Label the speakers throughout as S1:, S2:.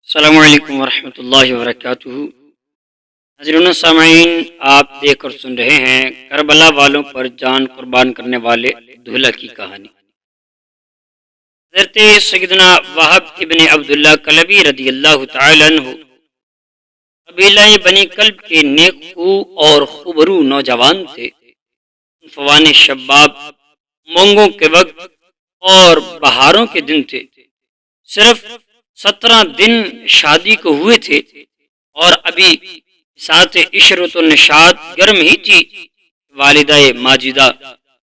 S1: السلام علیکم ورحمۃ اللہ وبرکاتہ۔ حضرت سامعین، آپ دیکھ اور سن رہے ہیں کربلا والوں پر جان قربان کرنے والے دولہ کی کہانی۔ حضرت سیدنا وہب ابن عبداللہ کلبی رضی اللہ تعالی عنہ قبیلہ بنی کلب کے نیک خو اور خوبرو نوجوان تھے۔ فوان شباب، مونگوں کے وقت اور بہاروں کے دن تھے۔ صرف 17 دن شادی کو ہوئے تھے اور ابھی ساتھ عشرت و نشاط گرم ہی تھی۔ والدہ ماجدہ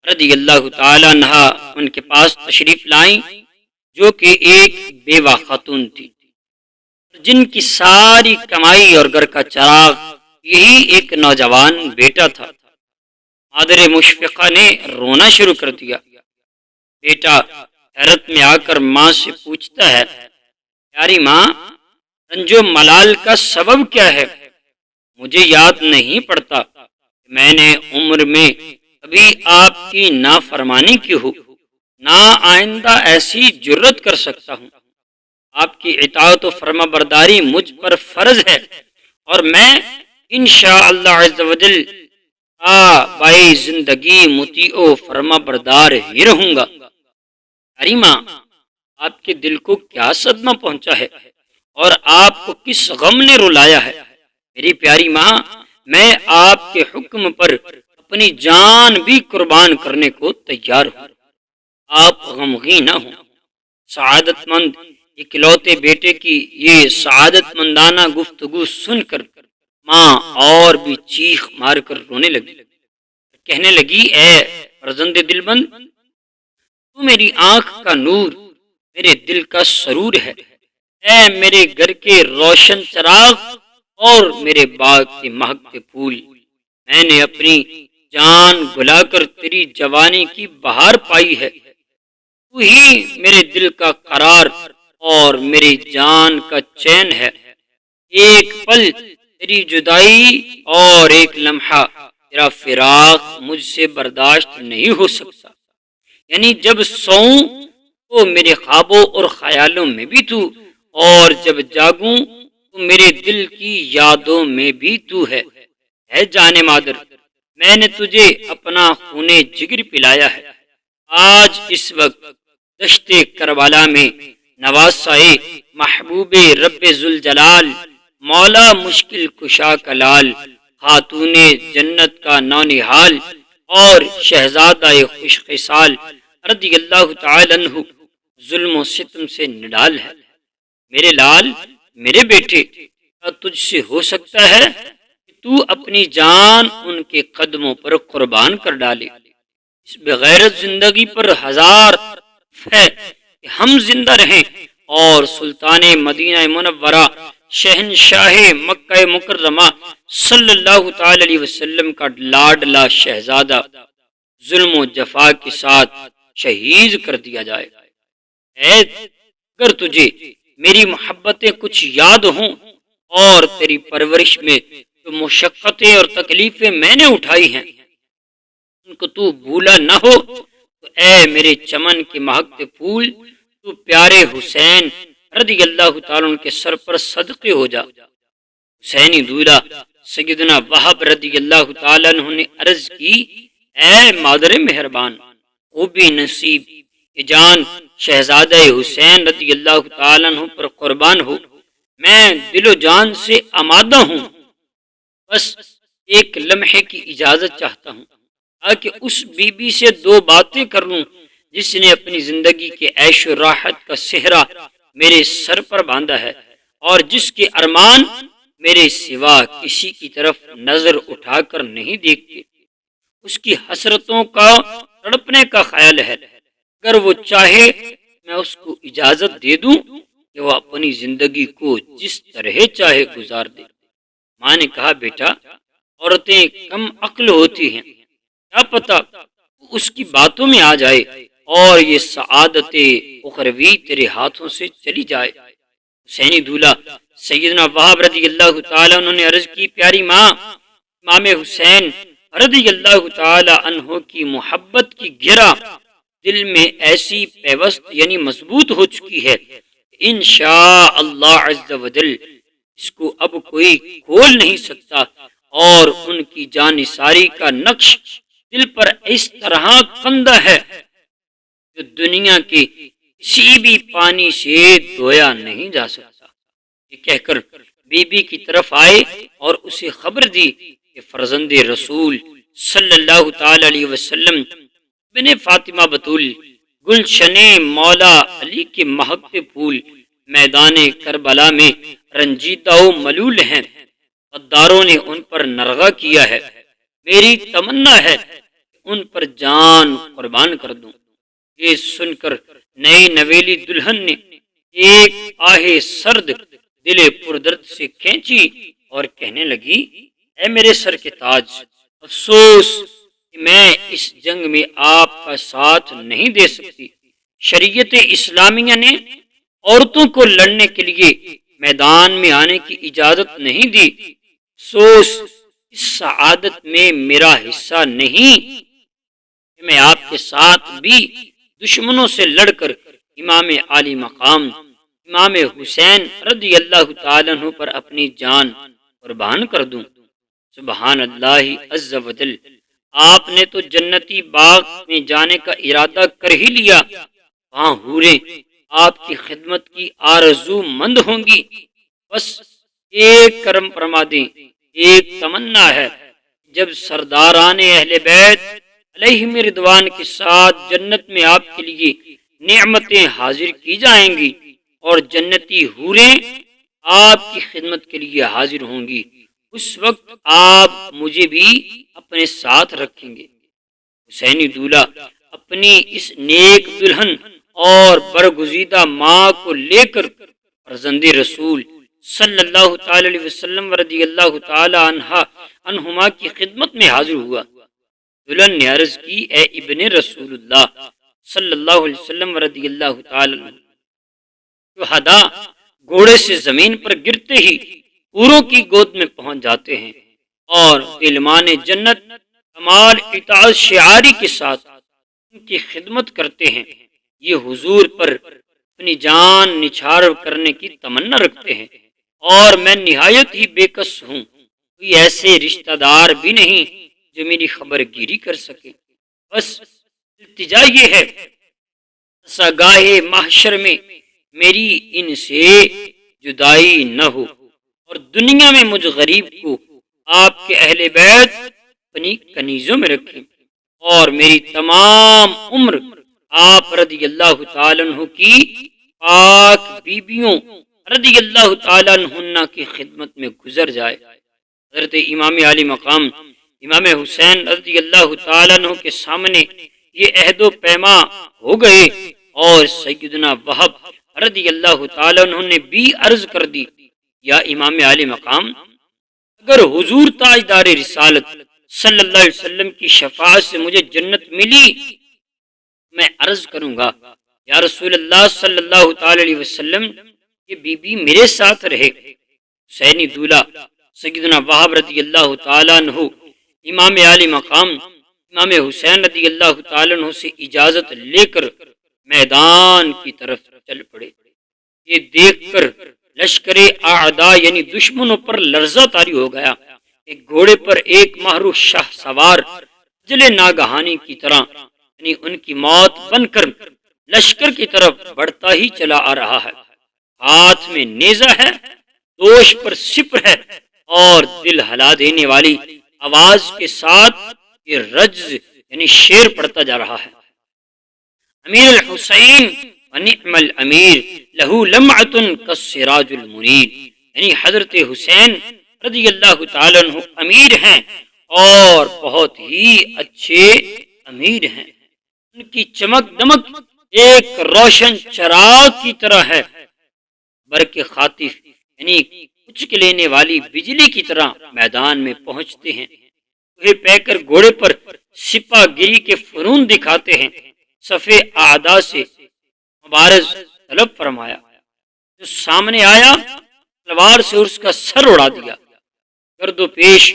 S1: رضی اللہ تعالی عنہ ان کے پاس تشریف لائیں، جو کہ ایک بیوہ خاتون تھی، جن کی ساری کمائی اور گھر کا چراغ یہی ایک نوجوان بیٹا تھا۔ مادر مشفقہ نے رونا شروع کر دیا۔ بیٹا حیرت میں آ کر ماں سے پوچھتا ہے، پیاری ماں، رنج و ملال کا سبب کیا ہے؟ مجھے یاد نہیں پڑتا کہ میں نے عمر میں کبھی آپ کی نافرمانی کی ہو، نہ آئندہ ایسی جرت کر سکتا ہوں۔ آپ کی اطاعت و فرما برداری مجھ پر فرض ہے اور میں انشاءاللہ عز و جل بائی زندگی مطیع و فرما بردار ہی رہوں گا۔ پیاری ماں، آپ کے دل کو کیا صدمہ پہنچا ہے اور آپ کو کس غم نے رلایا ہے؟ میری پیاری ماں، میں آپ کے حکم پر اپنی جان بھی قربان کرنے کو تیار ہوں، آپ غمگین نہ ہوں۔ سعادت مند اکلوتے بیٹے کی یہ سعادت مندانہ گفتگو سن کر ماں اور بھی چیخ مار کر رونے لگی، کہنے لگی، اے فرزند دل بند، تو میری آنکھ کا نور، میرے دل کا سرور ہے، اے میرے گھر کے روشن چراغ اور میرے باغ کے مہکتے پھول۔ میں نے اپنی جان گلا کر تیری جوانی کی بہار پائی ہے، تو ہی میرے دل کا قرار اور میری جان کا چین ہے۔ ایک پل تیری جدائی اور ایک لمحہ تیرا فراق مجھ سے برداشت نہیں ہو سکتا۔ یعنی جب سوؤں تو میرے خوابوں اور خیالوں میں بھی تو، اور جب جاگوں تو میرے دل کی یادوں میں بھی تو ہے۔ اے جان مادر، میں نے تجھے اپنا خون جگر پلایا ہے۔ آج اس وقت دشت کربلا میں نواسائے محبوب رب ذوالجلال، مولا مشکل کشا کا لال، خاتون جنت کا نونہال اور شہزادہ خوش خصال رضی اللہ تعالی عنہ ظلم و ستم سے نڈال ہے۔ میرے لال، میرے بیٹے، کیا تجھ سے ہو سکتا ہے کہ تو اپنی جان ان کے قدموں پر قربان کر ڈالے؟ اس بغیرت زندگی پر ہزار ہے کہ ہم زندہ رہیں اور سلطان مدینہ منورہ، شہنشاہ مکہ مکرمہ صلی اللہ تعالی علیہ وسلم کا لاڈلا شہزادہ ظلم و جفا کے ساتھ شہید کر دیا جائے۔ اے اگر تجھے میری محبتیں کچھ یاد ہوں اور تیری پرورش میں جو مشقتیں اور تکلیفیں میں نے اٹھائی ہیں ان کو تو بھولا نہ ہو، تو اے میرے چمن کے مہکتے پھول، تو پیارے حسین رضی اللہ تعالیٰ عنہ کے سر پر صدقے ہو جا۔ حسینی دولہ سیدنا وہب رضی اللہ تعالیٰ عنہ نے عرض کی، اے مادر مہربان، خوبی نصیب کہ جان شہزادہ حسین رضی اللہ تعالیٰ عنہ پر قربان ہو، میں دل و جان سے آمادہ ہوں، بس ایک لمحے کی اجازت چاہتا ہوں تاکہ اس بی بی سے 2 باتیں کر لوں جس نے اپنی زندگی کے عیش و راحت کا صحرا میرے سر پر باندھا ہے اور جس کے ارمان میرے سوا کسی کی طرف نظر اٹھا کر نہیں دیکھتے۔ اس کی حسرتوں کا تڑپنے کا خیال ہے، اگر وہ چاہے میں اس کو اجازت دے دوں کہ وہ اپنی زندگی کو جس طرح چاہے گزار دے۔ ماں نے کہا، بیٹا، عورتیں کم عقل ہوتی ہیں، کیا پتا اس کی باتوں میں آ جائے اور یہ سعادت اخروی تیرے ہاتھوں سے چلی جائے۔ حسینی دولہ سیدنا وہب رضی اللہ تعالیٰ عنہ نے عرض کی، پیاری ماں، امام حسین رضی اللہ تعالیٰ عنہ کی محبت کی گرہ دل میں ایسی پیوست یعنی مضبوط ہو چکی ہے انشاء اللہ عز و جل اس کو اب کوئی کھول نہیں سکتا، اور ان کی جانثاری کا نقش دل پر اس طرح کندہ ہے جو دنیا کے کسی بھی پانی سے دھویا نہیں جا سکتا۔ یہ کہہ کر بی بی کی طرف آئے اور اسے خبر دی کہ فرزند رسول صلی اللہ تعالی علیہ وسلم بن فاطمہ بطول گلشن مولا علی کے مہکتے پھول میدان کربلا میں رنجیدہ و ملول ہیں، غداروں نے ان پر نرغہ کیا ہے، میری تمنا ہے کہ ان پر جان قربان کر دوں۔ یہ سن کر نئی نویلی دلہن نے ایک آہ سرد دل پردرد سے کھینچی اور کہنے لگی، اے میرے سر کے تاج، افسوس کہ میں اس جنگ میں آپ کا ساتھ نہیں دے سکتی۔ شریعت اسلامیہ نے عورتوں کو لڑنے کے لیے میدان میں آنے کی اجازت نہیں دی۔ افسوس اس سعادت میں میرا حصہ نہیں کہ میں آپ کے ساتھ بھی دشمنوں سے لڑ کر امام عالی مقام امام حسین رضی اللہ تعالیٰ عنہ پر اپنی جان قربان کر دوں۔ سبحان اللہ عز و جل، آپ نے تو جنتی باغ میں جانے کا ارادہ کر ہی لیا، وہاں حوریں آپ کی خدمت کی آرزو مند ہوں گی۔ بس ایک کرم فرما دیں، ایک تمنا ہے، جب سرداران اہل بیت علیہم رضوان کے ساتھ جنت میں آپ کے لیے نعمتیں حاضر کی جائیں گی اور جنتی حوریں آپ کی خدمت کے لیے حاضر ہوں گی، اس وقت آپ مجھے بھی اپنے ساتھ رکھیں گے۔ حسینی دولہا اپنی اس نیک دلہن اور برگزیدہ ماں کو لے کر فرزند رسول صلی اللہ تعالی علیہ وسلم رضی اللہ تعالی عنہما کی خدمت میں حاضر ہوا۔ دلہن نے عرض کی، اے ابن رسول اللہ صلی اللہ علیہ وسلم رضی اللہ تعالی عنہ، شہداء گھوڑے سے زمین پر گرتے ہی حوروں کی گود میں پہنچ جاتے ہیں اور غلمان جنت کمال اطاعت شعاری کے ساتھ ان کی خدمت کرتے ہیں۔ یہ حضور پر اپنی جان نچھاور کرنے کی تمنا رکھتے ہیں، اور میں نہایت ہی بے کس ہوں، کوئی ایسے رشتہ دار بھی نہیں جو میری خبر گیری کر سکے۔ بس التجا یہ ہے سگاہ محشر میں میری ان سے جدائی نہ ہو، اور دنیا میں مجھ غریب کو آپ کے اہل بیت اپنی کنیزوں میں رکھیں، اور میری تمام عمر آپ رضی اللہ تعالیٰ عنہ کی پاک بیبیوں رضی اللہ تعالیٰ عنہ کی خدمت میں گزر جائے۔ حضرت امام علی مقام امام حسین رضی اللہ تعالیٰ عنہ کے سامنے یہ عہد و پیما ہو گئے، اور سیدنا وہب رضی اللہ تعالیٰ عنہ نے بھی عرض کر دی، یا امام علی مقام، اگر حضور تاجدار رسالت صلی اللہ علیہ وسلم کی شفاعت سے مجھے جنت ملی، میں عرض کروں گا، یا رسول اللہ صلی اللہ تعالی علیہ وسلم، یہ بی بی میرے ساتھ رہے۔ حسینی دولہا سیدنا وہب رضی اللہ تعالیٰ عنہ امام علی مقام امام حسین رضی اللہ تعالیٰ عنہ سے اجازت لے کر میدان کی طرف چل پڑے۔ یہ دیکھ کر لشکر اعداء یعنی دشمنوں پر لرزہ طاری ہو گیا۔ ایک گھوڑے پر ایک ماہرو شاہ سوار اجل ناگہانی کی طرح یعنی ان کی موت بن کر لشکر کی طرف بڑھتا ہی چلا آ رہا ہے۔ ہاتھ میں نیزہ ہے، دوش پر سپر ہے، اور دل ہلا دینے والی آواز کے ساتھ یہ رجز یعنی شیر پڑتا جا رہا ہے۔ امیر الحسین ونعم الامیر لہو لمعۃ کالسراج المنیر، یعنی حضرت حسین رضی اللہ تعالیٰ عنہ امیر ہیں اور بہت ہی اچھے امیر ہیں۔ ان کی چمک دمک ایک روشن چراغ کی طرح ہے، برق خاطف یعنی کچک لینے والی بجلی کی طرح میدان میں پہنچتے ہیں۔ وہ پہ کر گھوڑے پر سپہ گیری کے فنون دکھاتے ہیں۔ صفے اعداء سے مبارز طلب فرمایا، جو سامنے آیا تلوار سے اس کا سر اڑا دیا۔ گرد و پیش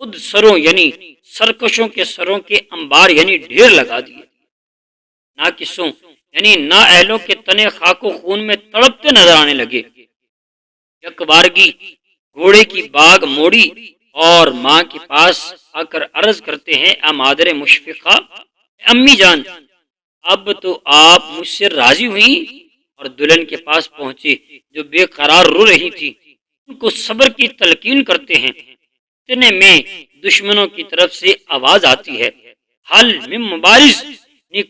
S1: خود سروں یعنی سرکشوں کے سروں کے انبار یعنی ڈھیر لگا دیے۔ ناقصوں یعنی نااہلوں کے تنے خاک و خون میں تڑپتے نظر آنے لگے۔ یک بارگی گھوڑے کی باگ موڑی اور ماں کے پاس آ کر عرض کرتے ہیں، اے مادر مشفقہ، امی جان، اب تو آپ مجھ سے راضی ہوئی؟ اور دلہن کے پاس پہنچے جو بے قرار رو رہی تھی، ان کو صبر کی تلقین کرتے ہیں۔ اتنے میں دشمنوں کی طرف سے آواز آتی ہے، حل من مبارز،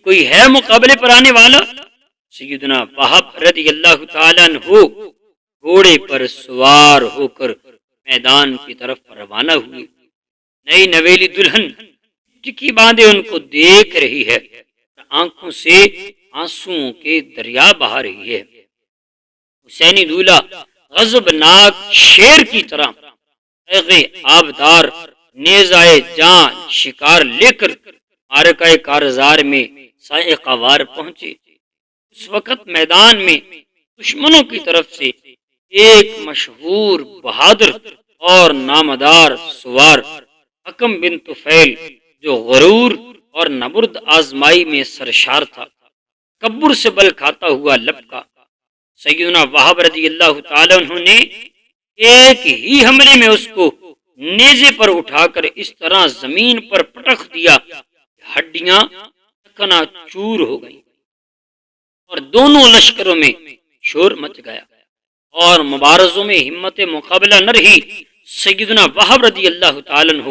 S1: کوئی ہے مقابلے پر آنے والا؟ سیدنا وہب رضی اللہ تعالیٰ عنہ گھوڑے پر سوار ہو کر میدان کی طرف روانہ ہوئے۔ نئی نویلی دلہن ٹکی باندھے ان کو دیکھ رہی ہے، آنکھوں سے آنسوؤں کے دریا بہا رہی ہے۔ حسینی دولہا غضبناک شیر کی طرح تیغ آبدار نیزائے جان شکار لے کر معرکہ کارزار میں صاعقہ وار پہنچے۔ اس وقت میدان میں دشمنوں کی طرف سے ایک مشہور بہادر اور نامدار سوار حکم بن طفیل، جو غرور اور نبرد آزمائی میں سرشار تھا، تکبر سے بل کھاتا ہوا لپکا۔ سیدنا وہب رضی اللہ تعالیٰ عنہ نے ایک ہی حملے میں اس کو نیزے پر اٹھا کر اس طرح زمین پر پٹخ دیا کہ ہڈیاں چکنا چور ہو گئیں اور دونوں لشکروں میں شور مچ گیا اور مبارزوں میں ہمت مقابلہ نہ رہی۔ سیدنا وہب رضی اللہ تعالیٰ عنہ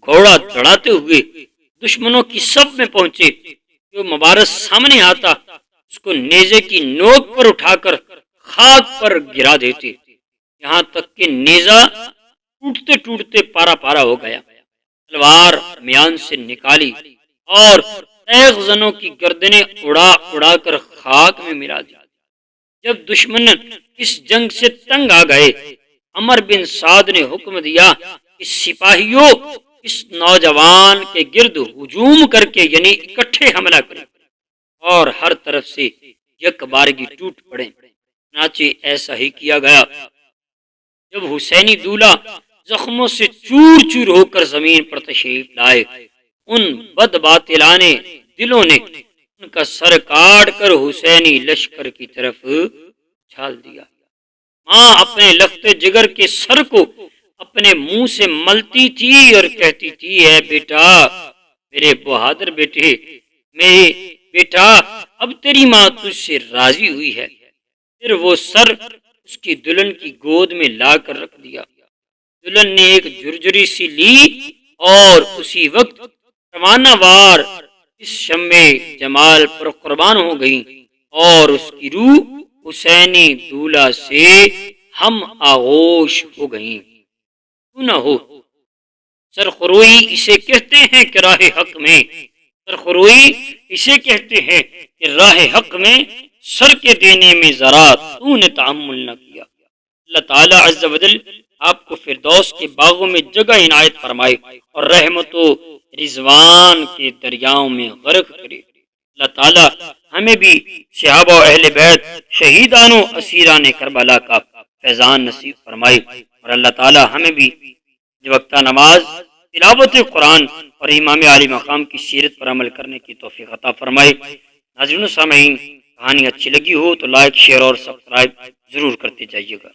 S1: گھوڑا دڑاتے ہوئے دشمنوں کی صف میں پہنچے۔ جو مبارز سامنے آتا اس کو نیزے کی نوک پر اٹھا کر خاک پر گرا دیتے، یہاں تک کہ نیزہ ٹوٹتے ٹوٹتے پارا پارا ہو گیا۔ تلوار میان سے نکالی اور تیغ زنوں کی گردنیں اڑا اڑا کر خاک میں ملا دی۔ جب دشمن اس جنگ سے تنگ آ گئے، عمر بن سعد نے حکم دیا کہ سپاہیوں اس نوجوان کے گرد ہجوم کر کے یعنی اکٹھے حملہ کریں اور ہر طرف سے یک بارگی ٹوٹ پڑے۔ چنانچہ ایسا ہی کیا گیا۔ جب حسینی دولہا زخموں سے چور چور ہو کر زمین پر تشریف لائے، ان بد باطلانے دلوں نے ان کا سر کاٹ کر حسینی لشکر کی طرف چھال دیا۔ ماں اپنے لخت جگر کے سر کو اپنے منہ سے ملتی تھی اور کہتی تھی، اے بیٹا، میرے بہادر بیٹے، میرے بیٹا، اب تیری ماں تجھ سے راضی ہوئی ہے۔ پھر وہ سر اس کی دلہن کی گود میں لا کر رکھ دیا۔ دلہن نے ایک جھرجھری سی لی اور اسی وقت روانہ وار اس شمع جمال پر قربان ہو گئی اور اس کی روح حسینی دولہا سے ہم آغوش ہو گئیں۔ کیوں نہ ہو، سرخروئی اسے کہتے ہیں کہ راہ حق میں، سرخروئی اسے کہتے ہیں کہ راہ حق میں سر کے دینے میں ذرا تو نے تحمل نہ کیا۔ اللہ تعالیٰ عز و جل آپ کو فردوس کے باغوں میں جگہ عنایت فرمائے اور رحمت و رضوان کے دریاؤں میں غرق کرے۔ اللہ تعالیٰ ہمیں بھی صحابہ و اہل بیت، شہیدان و اسیران کربلا کا فیضان نصیب فرمائے، اور اللہ تعالیٰ ہمیں بھی وقتہ نماز، تلاوت قرآن اور امام عالی مقام کی سیرت پر عمل کرنے کی توفیق عطا فرمائے۔ ناظرین و سامعین، کہانی اچھی لگی ہو تو لائک، شیئر اور سبسکرائب ضرور کرتے جائیے گا۔